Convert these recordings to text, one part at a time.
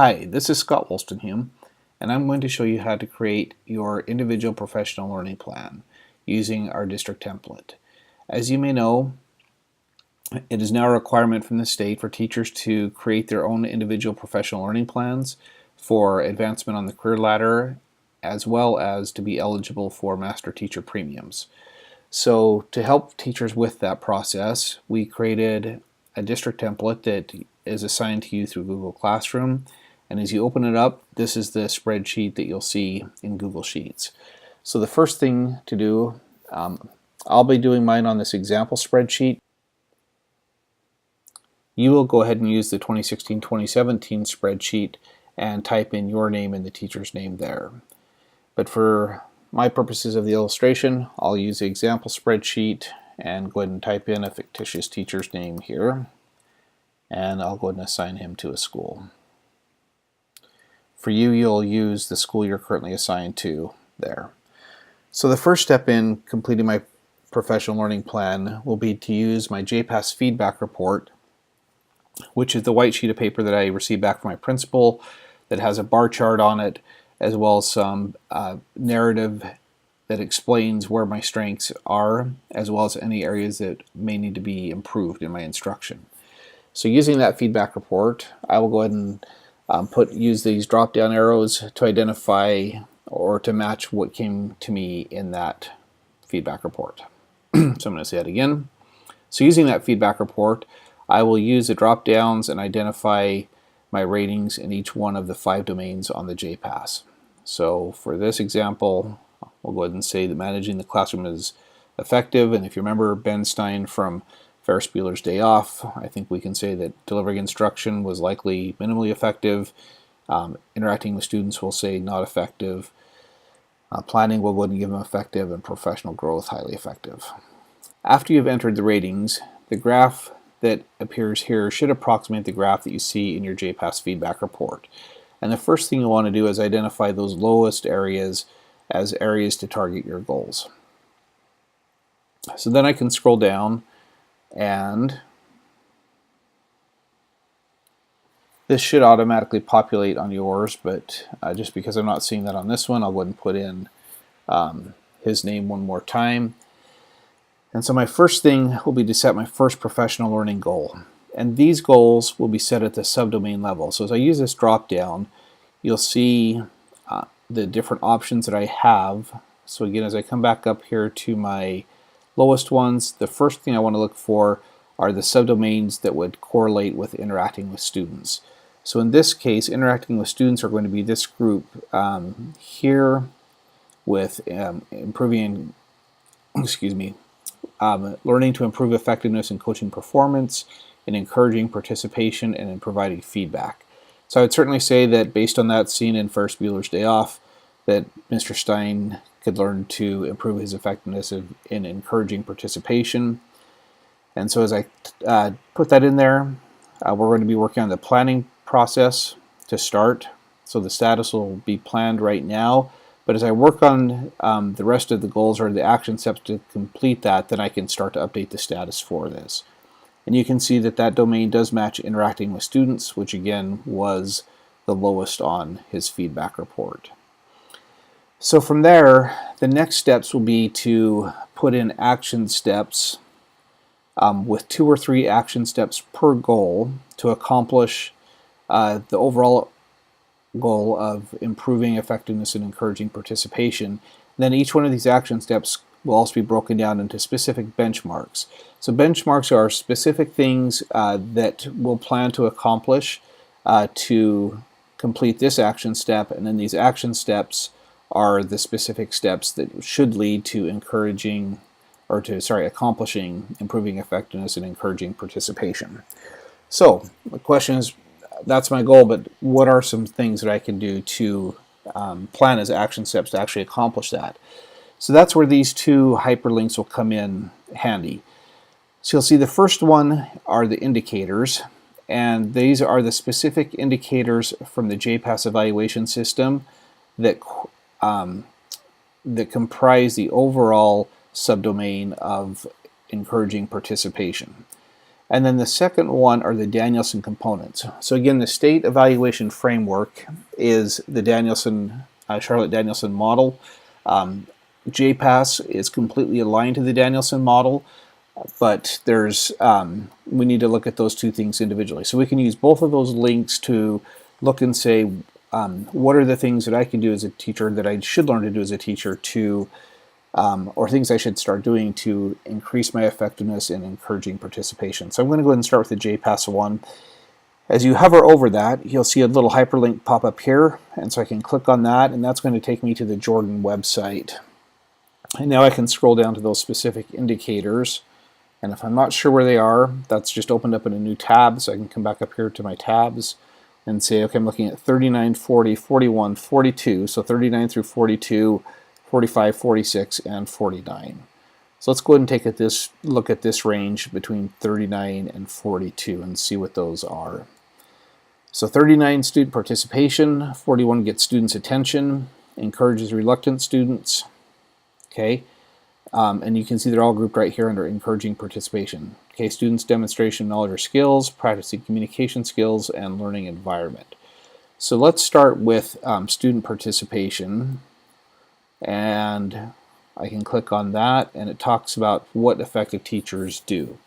Hi, this is Scott Wolstenham, and I'm going to show you how to create your individual professional learning plan using our district template. As you may know, it is now a requirement from the state for teachers to create their own individual professional learning plans for advancement on the career ladder, as well as to be eligible for master teacher premiums. So to help teachers with that process, we created a district template that is assigned to you through Google Classroom. And as you open it up, this is the spreadsheet that you'll see in Google Sheets. So the first thing to do, I'll be doing mine on this example spreadsheet. You will go ahead and use the 2016-2017 spreadsheet and type in your name and the teacher's name there. But for my purposes of the illustration, I'll use the example spreadsheet and go ahead and type in a fictitious teacher's name here, and I'll go ahead and assign him to a school. For you, you'll use the school you're currently assigned to there. So the first step in completing my professional learning plan will be to use my JPAS feedback report, which is the white sheet of paper that I received back from my principal that has a bar chart on it, as well as some narrative that explains where my strengths are, as well as any areas that may need to be improved in my instruction. So using that feedback report, I will go ahead and use these drop down arrows to identify or to match what came to me in that feedback report. So I'm going to say that again. So using that feedback report, I will use the drop downs and identify my ratings in each one of the 5 domains on the JPAS. So for this example, we'll go ahead and say that managing the classroom is effective, and if you remember Ben Stein from Ferris Bueller's Day Off, I think we can say that delivering instruction was likely minimally effective. Interacting with students will say not effective. Planning will go ahead and give them effective, and professional growth highly effective. After you've entered the ratings, the graph that appears here should approximate the graph that you see in your JPAS feedback report. And the first thing you want to do is identify those lowest areas as areas to target your goals. So then I can scroll down, and this should automatically populate on yours, but just because I'm not seeing that on this one, I'll go ahead and put in his name one more time. And so my first thing will be to set my first professional learning goal. And these goals will be set at the subdomain level. So as I use this drop down, you'll see the different options that I have. So again, as I come back up here to my lowest ones, the first thing I want to look for are the subdomains that would correlate with interacting with students. So in this case, interacting with students are going to be this group here with learning to improve effectiveness in coaching performance, in encouraging participation, and in providing feedback. So I would certainly say that based on that scene in Ferris Bueller's Day Off, that Mr. Stein could learn to improve his effectiveness in encouraging participation. And so as I put that in there, we're going to be working on the planning process to start. So the status will be planned right now. But as I work on the rest of the goals or the action steps to complete that, then I can start to update the status for this. And you can see that that domain does match interacting with students, which again was the lowest on his feedback report. So from there, the next steps will be to put in action steps with 2 or 3 action steps per goal to accomplish the overall goal of improving effectiveness and encouraging participation. And then each one of these action steps will also be broken down into specific benchmarks. So benchmarks are specific things that we'll plan to accomplish to complete this action step, and then these action steps are the specific steps that should lead to accomplishing improving effectiveness and encouraging participation. So the question is, that's my goal, but what are some things that I can do to plan as action steps to actually accomplish that? So that's where these 2 hyperlinks will come in handy. So you'll see the first one are the indicators, and these are the specific indicators from the JPAS evaluation system that comprise the overall subdomain of encouraging participation. And then the second one are the Danielson components. So again, the state evaluation framework is the Charlotte Danielson model. JPAS is completely aligned to the Danielson model, but we need to look at those two things individually. So we can use both of those links to look and say, what are the things that I can do as a teacher that I should learn to do as a teacher or things I should start doing to increase my effectiveness in encouraging participation. So I'm going to go ahead and start with the JPAS one. As you hover over that, you'll see a little hyperlink pop up here, and so I can click on that, and that's going to take me to the Jordan website. And now I can scroll down to those specific indicators, and if I'm not sure where they are, that's just opened up in a new tab, so I can come back up here to my tabs and say, okay, I'm looking at 39, 40, 41, 42, so 39 through 42, 45, 46, and 49. So let's go ahead and take look at this range between 39 and 42 and see what those are. So 39, student participation, 41, gets students' attention, encourages reluctant students, okay? And you can see they're all grouped right here under encouraging participation. Okay, students' demonstration of knowledge or skills, practicing communication skills, and learning environment. So let's start with student participation, and I can click on that, and it talks about what effective teachers do.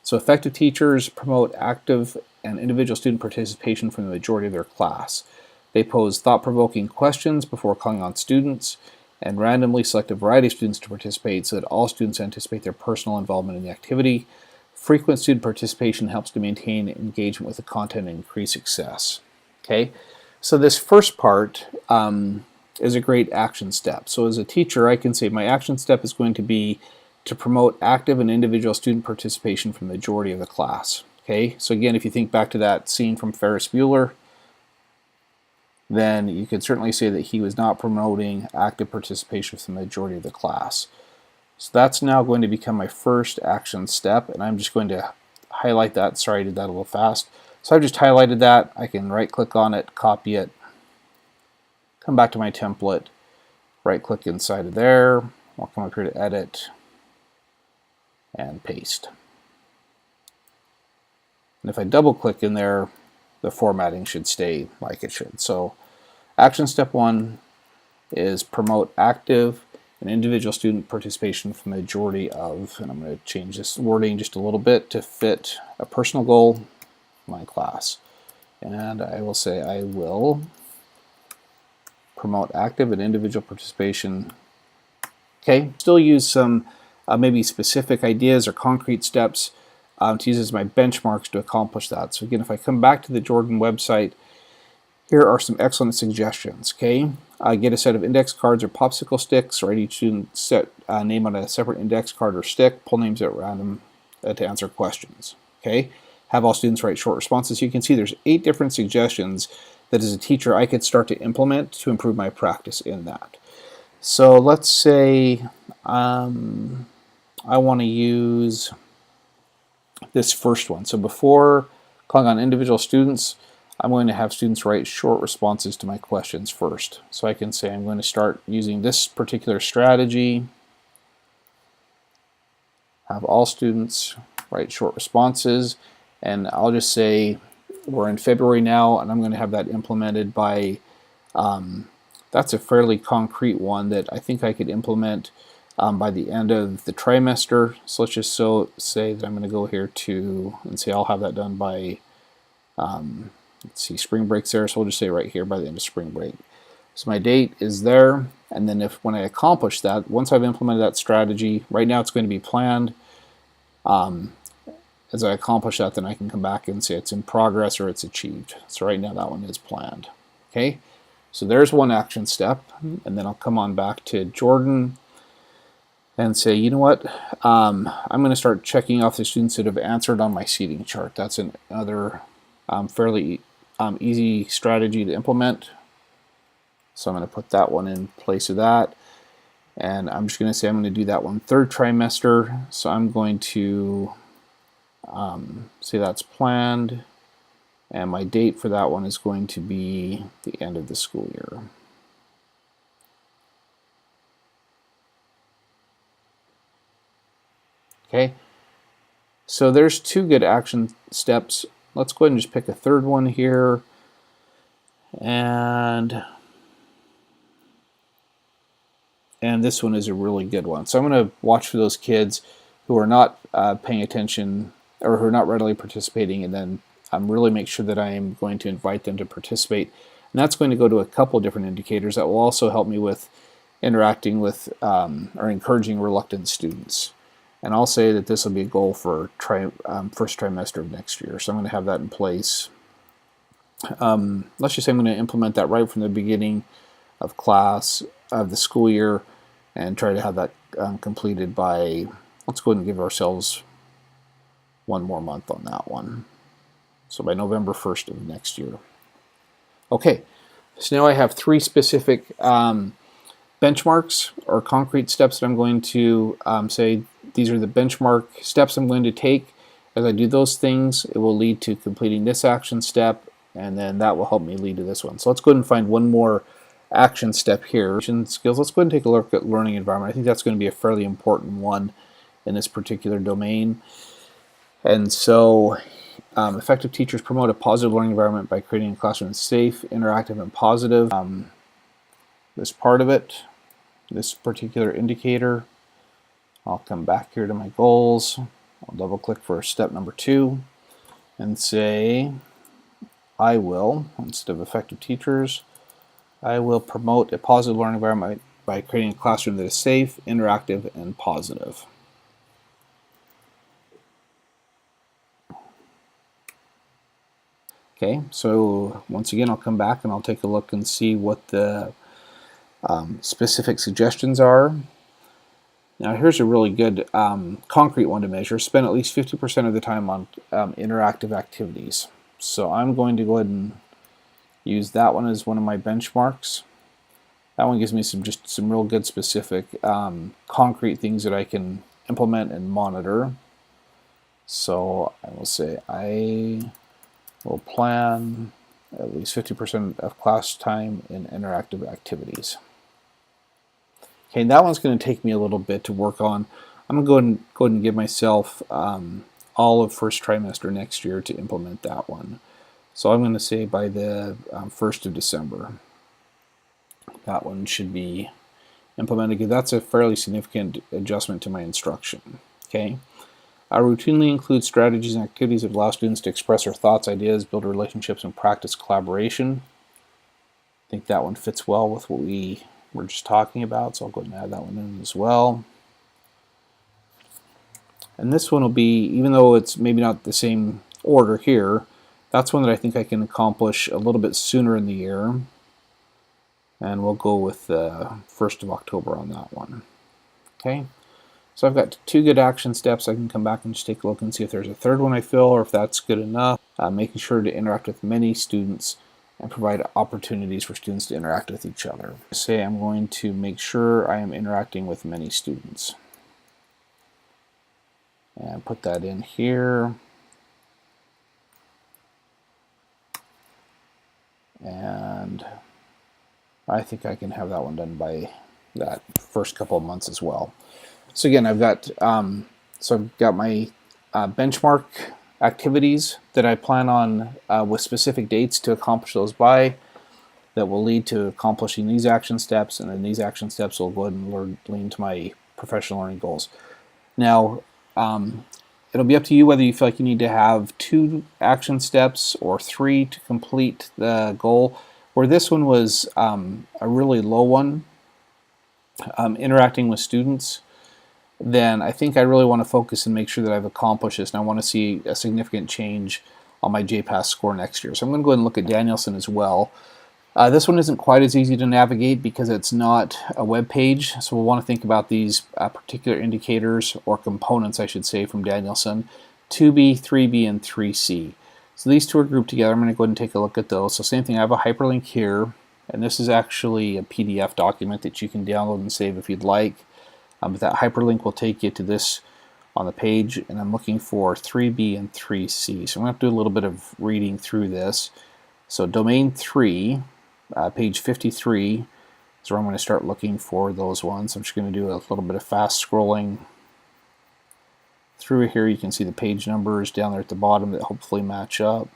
So effective teachers promote active and individual student participation from the majority of their class. They pose thought-provoking questions before calling on students and randomly select a variety of students to participate so that all students anticipate their personal involvement in the activity. Frequent student participation helps to maintain engagement with the content and increase success. Okay, so this first part is a great action step. So as a teacher, I can say my action step is going to be to promote active and individual student participation from the majority of the class. Okay, so again, if you think back to that scene from Ferris Bueller, then you could certainly say that he was not promoting active participation from the majority of the class. So that's now going to become my first action step, and I'm just going to highlight that. Sorry, I did that a little fast. So I've just highlighted that. I can right-click on it, copy it, come back to my template, right-click inside of there. I'll come up here to Edit, and paste. And if I double-click in there, the formatting should stay like it should. So action step 1 is promote active and individual student participation from the majority of, and I'm going to change this wording just a little bit to fit a personal goal in my class. And I will say I will promote active and individual participation. Okay, still use some maybe specific ideas or concrete steps to use as my benchmarks to accomplish that. So again, if I come back to the Jordan website, here are some excellent suggestions. Okay, get a set of index cards or popsicle sticks. Write each student set name on a separate index card or stick. Pull names at random to answer questions. Okay, have all students write short responses. You can see there's 8 different suggestions that as a teacher I could start to implement to improve my practice in that. So let's say I want to use this first one. So before calling on individual students, I'm going to have students write short responses to my questions first. So I can say I'm going to start using this particular strategy, have all students write short responses, and I'll just say we're in February now, and I'm going to have that implemented by, that's a fairly concrete one that I think I could implement by the end of the trimester. So let's just say that I'm going to go here to, and say I'll have that done by, let's see, spring break's there, so we'll just say right here by the end of spring break. So my date is there, and then when I accomplish that, once I've implemented that strategy, right now it's going to be planned. As I accomplish that, then I can come back and say it's in progress or it's achieved. So right now that one is planned. Okay, so there's one action step, and then I'll come on back to Jordan and say, you know what, I'm going to start checking off the students that have answered on my seating chart. That's another fairly easy strategy to implement. So I'm going to put that one in place of that. And I'm just going to say I'm going to do that one 3rd trimester. So I'm going to say that's planned. And my date for that one is going to be the end of the school year. Okay. So there's 2 good action steps. Let's go ahead and just pick a third one here. And this one is a really good one. So I'm going to watch for those kids who are not paying attention or who are not readily participating, and then really make sure that I am going to invite them to participate. And that's going to go to a couple different indicators that will also help me with interacting with or encouraging reluctant students. And I'll say that this will be a goal for first trimester of next year. So I'm going to have that in place. Let's just say I'm going to implement that right from the beginning of the school year, and try to have that completed by, let's go ahead and give ourselves one more month on that one. So by November 1st of next year. Okay, so now I have 3 specific benchmarks or concrete steps that I'm going to say these are the benchmark steps I'm going to take. As I do those things, it will lead to completing this action step, and then that will help me lead to this one. So let's go ahead and find one more action step here. Skills. Let's go ahead and take a look at learning environment. I think that's going to be a fairly important one in this particular domain. And so effective teachers promote a positive learning environment by creating a classroom that's safe, interactive, and positive. This part of it, this particular indicator, I'll come back here to my goals. I'll double click for step number 2 and say I will, instead of effective teachers, I will promote a positive learning environment by creating a classroom that is safe, interactive, and positive. Okay, so once again, I'll come back and I'll take a look and see what the specific suggestions are. Now here's a really good concrete one to measure. Spend at least 50% of the time on interactive activities. So I'm going to go ahead and use that one as one of my benchmarks. That one gives me some real good specific concrete things that I can implement and monitor. So I will say I will plan at least 50% of class time in interactive activities. Okay, that one's going to take me a little bit to work on. I'm going to go ahead and give myself all of first trimester next year to implement that one. So I'm going to say by the 1st of December, that one should be implemented. That's a fairly significant adjustment to my instruction. Okay, I routinely include strategies and activities that allow students to express their thoughts, ideas, build relationships, and practice collaboration. I think that one fits well with what we were just talking about, so I'll go ahead and add that one in as well. And this one will be, even though it's maybe not the same order here, that's one that I think I can accomplish a little bit sooner in the year. And we'll go with the 1st of October on that one. Okay, so I've got 2 good action steps. I can come back and just take a look and see if there's a third one I feel or if that's good enough. Making sure to interact with many students and provide opportunities for students to interact with each other. Say I'm going to make sure I am interacting with many students. And put that in here. And I think I can have that one done by that first couple of months as well. So again, I've got my benchmark activities that I plan on with specific dates to accomplish those by, that will lead to accomplishing these action steps, and then these action steps will go ahead and lead to my professional learning goals. Now, it'll be up to you whether you feel like you need to have 2 action steps or 3 to complete the goal. Where this one was a really low one, interacting with students, then I think I really want to focus and make sure that I've accomplished this, and I want to see a significant change on my JPass score next year. So I'm going to go ahead and look at Danielson as well. This one isn't quite as easy to navigate because it's not a web page, so we'll want to think about these particular indicators, or components I should say, from Danielson: 2B, 3B, and 3C. So these 2 are grouped together. I'm going to go ahead and take a look at those. So same thing, I have a hyperlink here, and this is actually a PDF document that you can download and save if you'd like. But that hyperlink will take you to this on the page, and I'm looking for 3B and 3C. So I'm going to have to do a little bit of reading through this. So domain 3, page 53, is where I'm going to start looking for those ones. I'm just going to do a little bit of fast scrolling through here, you can see the page numbers down there at the bottom that hopefully match up.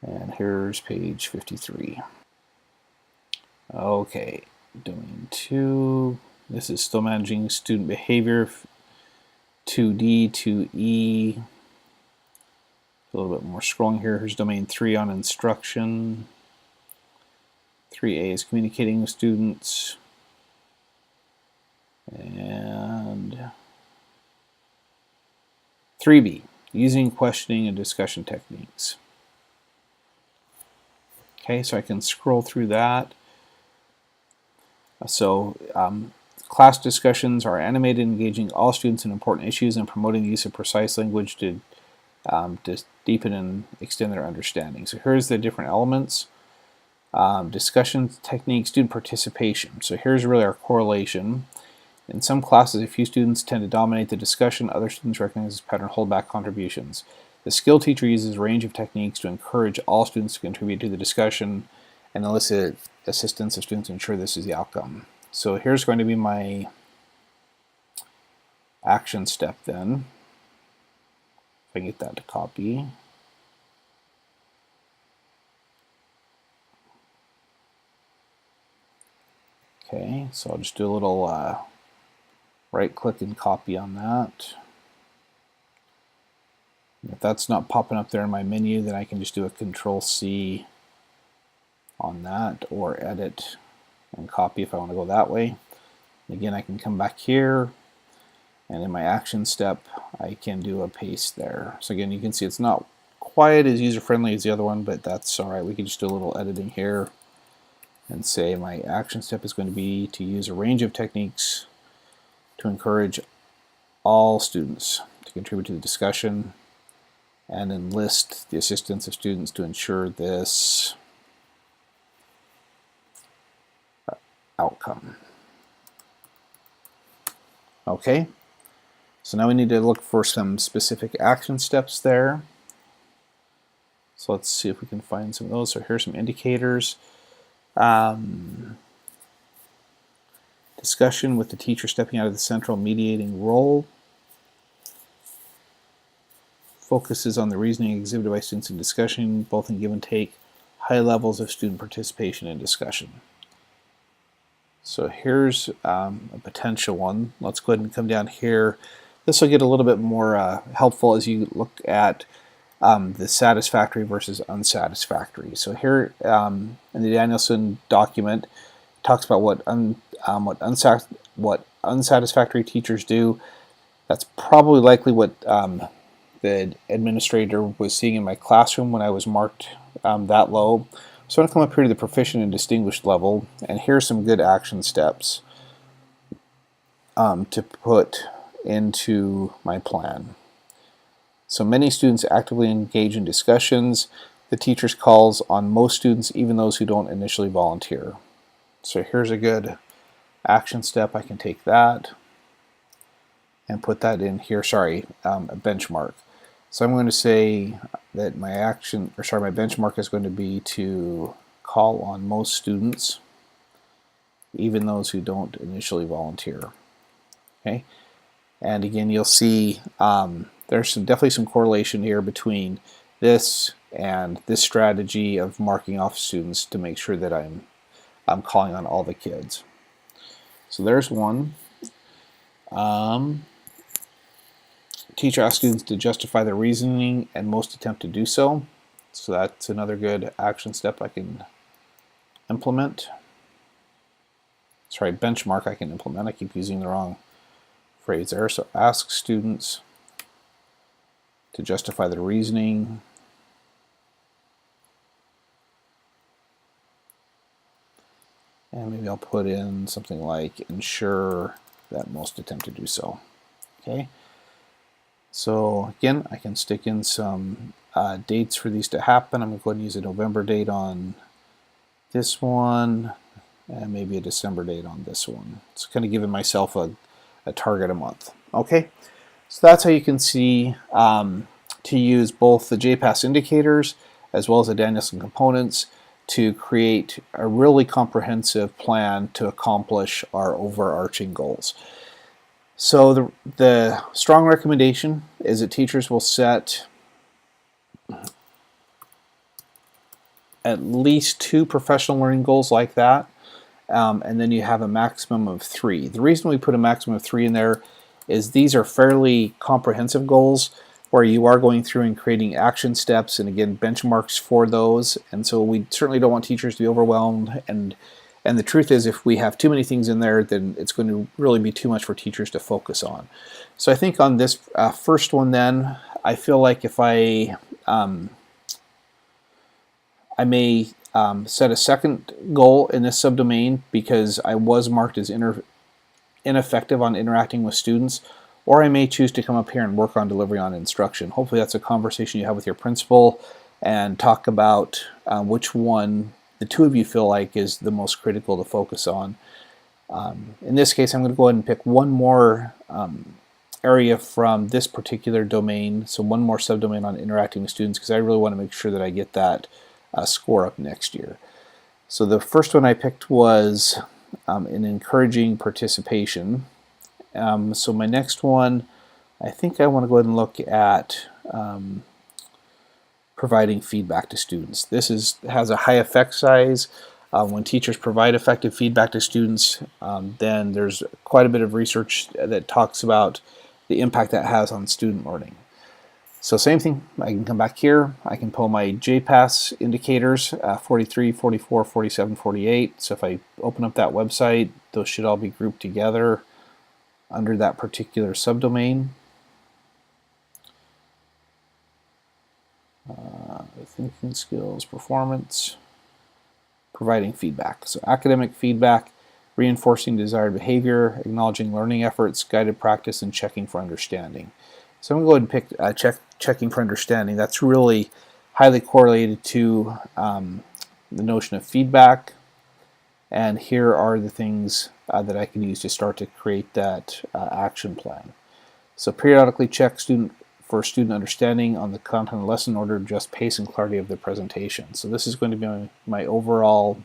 And here's page 53. Okay, domain 2. This is still managing student behavior. 2D, 2E. A little bit more scrolling here. Here's domain 3 on instruction. 3A is communicating with students. And 3B, using questioning and discussion techniques. Okay, so I can scroll through that. So class discussions are animated, engaging all students in important issues and promoting the use of precise language to deepen and extend their understanding. So here's the different elements. Discussion techniques, student participation. So here's really our correlation. In some classes, a few students tend to dominate the discussion. Other students recognize this pattern and hold back contributions. The skill teacher uses a range of techniques to encourage all students to contribute to the discussion and elicit assistance of students to ensure this is the outcome. So here's going to be my action step then. If I can get that to copy. Okay, so I'll just do a little right click and copy on that. If that's not popping up there in my menu, then I can just do a Control C on that, or edit and copy if I want to go that way. Again, I can come back here, and in my action step I can do a paste there. So again, you can see it's not quite as user-friendly as the other one, but that's alright. We can just do a little editing here and say my action step is going to be to use a range of techniques to encourage all students to contribute to the discussion and enlist the assistance of students to ensure this outcome. Okay, so now we need to look for some specific action steps there. So let's see if we can find some of those. So here's some indicators. Discussion with the teacher stepping out of the central mediating role. Focuses on the reasoning exhibited by students in discussion, both in give and take. High levels of student participation in discussion. So here's a potential one. Let's go ahead and come down here. This will get a little bit more helpful as you look at the satisfactory versus unsatisfactory. So here in the Danielson document, it talks about what unsatisfactory teachers do. That's probably likely what the administrator was seeing in my classroom when I was marked that low. So I'm going to come up here to the proficient and distinguished level, and here's some good action steps to put into my plan. So many students actively engage in discussions. The teacher calls on most students, even those who don't initially volunteer. So here's a good action step. I can take that and put that in here. Sorry, a benchmark. So I'm going to say that my benchmark is going to be to call on most students, even those who don't initially volunteer. Okay, and again, you'll see there's definitely some correlation here between this and this strategy of marking off students to make sure that I'm calling on all the kids. So there's one. Teacher asks students to justify their reasoning, and most attempt to do so. So that's another good action step I can implement. Sorry, benchmark I can implement. I keep using the wrong phrase there. So ask students to justify their reasoning. And maybe I'll put in something like ensure that most attempt to do so. Okay. So again, I can stick in some dates for these to happen. I'm going to go ahead and use a November date on this one, and maybe a December date on this one. So kind of giving myself a target a month. Okay, so that's how you can see to use both the JPass indicators as well as the Danielson components to create a really comprehensive plan to accomplish our overarching goals. So the strong recommendation is that teachers will set at least 2 professional learning goals like that, and then you have a maximum of 3. The reason we put a maximum of 3 in there is these are fairly comprehensive goals where you are going through and creating action steps and again benchmarks for those, and so we certainly don't want teachers to be overwhelmed, and the truth is if we have too many things in there then it's going to really be too much for teachers to focus on. So I think on this first one then, I feel like if I may set a second goal in this subdomain because I was marked as ineffective on interacting with students, or I may choose to come up here and work on delivery on instruction. Hopefully that's a conversation you have with your principal and talk about which one the two of you feel like is the most critical to focus on. In this case, I'm going to go ahead and pick one more area from this particular domain, so one more subdomain on interacting with students, because I really want to make sure that I get that score up next year. So the first one I picked was in encouraging participation. So my next one, I think I want to go ahead and look at providing feedback to students. This has a high effect size. When teachers provide effective feedback to students, then there's quite a bit of research that talks about the impact that has on student learning. So same thing, I can come back here, I can pull my JPass indicators, 43, 44, 47, 48. So if I open up that website, those should all be grouped together under that particular subdomain. Thinking skills, performance, providing feedback. So academic feedback, reinforcing desired behavior, acknowledging learning efforts, guided practice, and checking for understanding. So I'm going to go ahead and pick checking for understanding. That's really highly correlated to the notion of feedback. And here are the things that I can use to start to create that action plan. So periodically check for student understanding on the content of the lesson in order to adjust pace and clarity of the presentation. So this is going to be my overall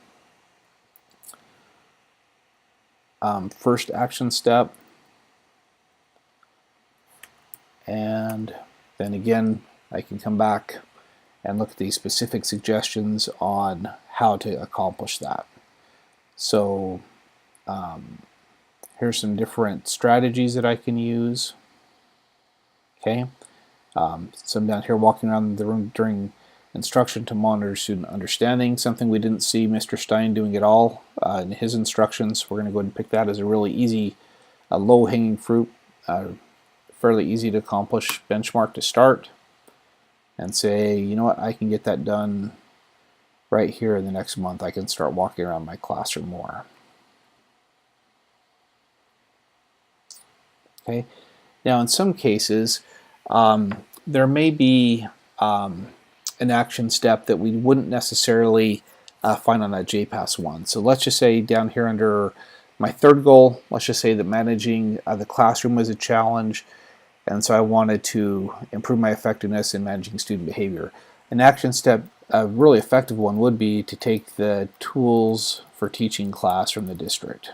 first action step. And then again, I can come back and look at these specific suggestions on how to accomplish that. So here's some different strategies that I can use. Okay, so I'm down here walking around the room during instruction to monitor student understanding, something we didn't see Mr. Stein doing at all in his instructions. We're going to go ahead and pick that as a really easy, low-hanging fruit, fairly easy to accomplish benchmark to start, and say, you know what, I can get that done right here in the next month. I can start walking around my classroom more. Okay, now in some cases there may be an action step that we wouldn't necessarily find on that JPass one. So let's just say down here under my third goal, let's just say that managing the classroom was a challenge, and so I wanted to improve my effectiveness in managing student behavior. An action step, a really effective one, would be to take the tools for teaching class from the district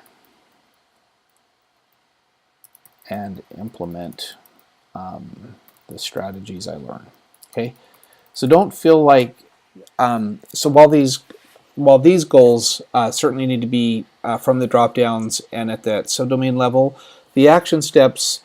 and implement the strategies I learned. Okay, so don't feel like so while these goals certainly need to be from the drop downs and at that subdomain level, the action steps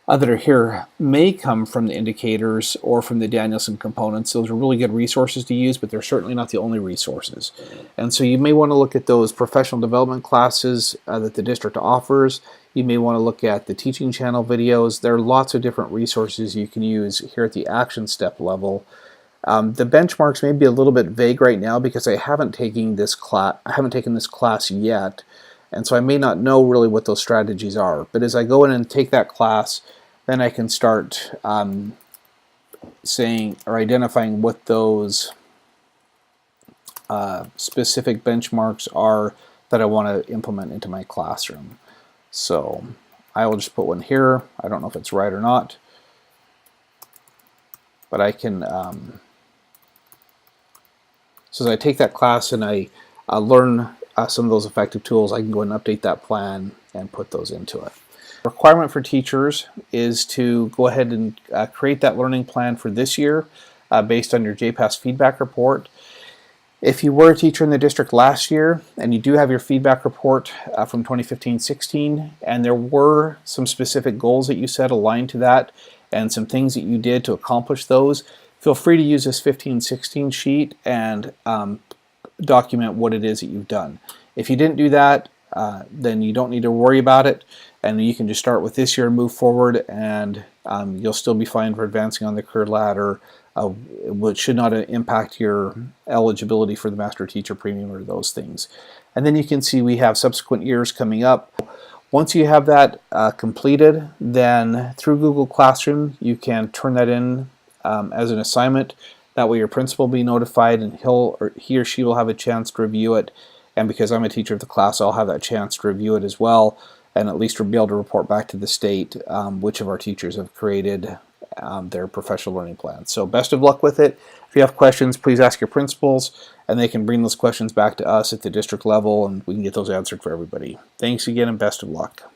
that are here may come from the indicators or from the Danielson components. Those are really good resources to use, but they're certainly not the only resources. And so you may want to look at those professional development classes that the district offers. You may want to look at the teaching channel videos. There are lots of different resources you can use here at the action step level. The benchmarks may be a little bit vague right now because I haven't taken this class yet, and so I may not know really what those strategies are. But as I go in and take that class, then I can start saying or identifying what those specific benchmarks are that I want to implement into my classroom. So I will just put one here. I don't know if it's right or not, but I can so as I take that class and I learn some of those effective tools, I can go and update that plan and put those into it. Requirement for teachers is to go ahead and create that learning plan for this year based on your JPass feedback report. If you were a teacher in the district last year and you do have your feedback report from 2015-16 and there were some specific goals that you set aligned to that and some things that you did to accomplish those, feel free to use this 15-16 sheet and document what it is that you've done. If you didn't do that, then you don't need to worry about it, and you can just start with this year and move forward, and you'll still be fine for advancing on the career ladder, which should not impact your eligibility for the Master Teacher Premium or those things. And then you can see we have subsequent years coming up. Once you have that completed, then through Google Classroom you can turn that in as an assignment. That way your principal will be notified and he or she will have a chance to review it. And because I'm a teacher of the class, I'll have that chance to review it as well, and at least we'll be able to report back to the state which of our teachers have created their professional learning plans. So best of luck with it. If you have questions, please ask your principals, and they can bring those questions back to us at the district level, and we can get those answered for everybody. Thanks again, and best of luck.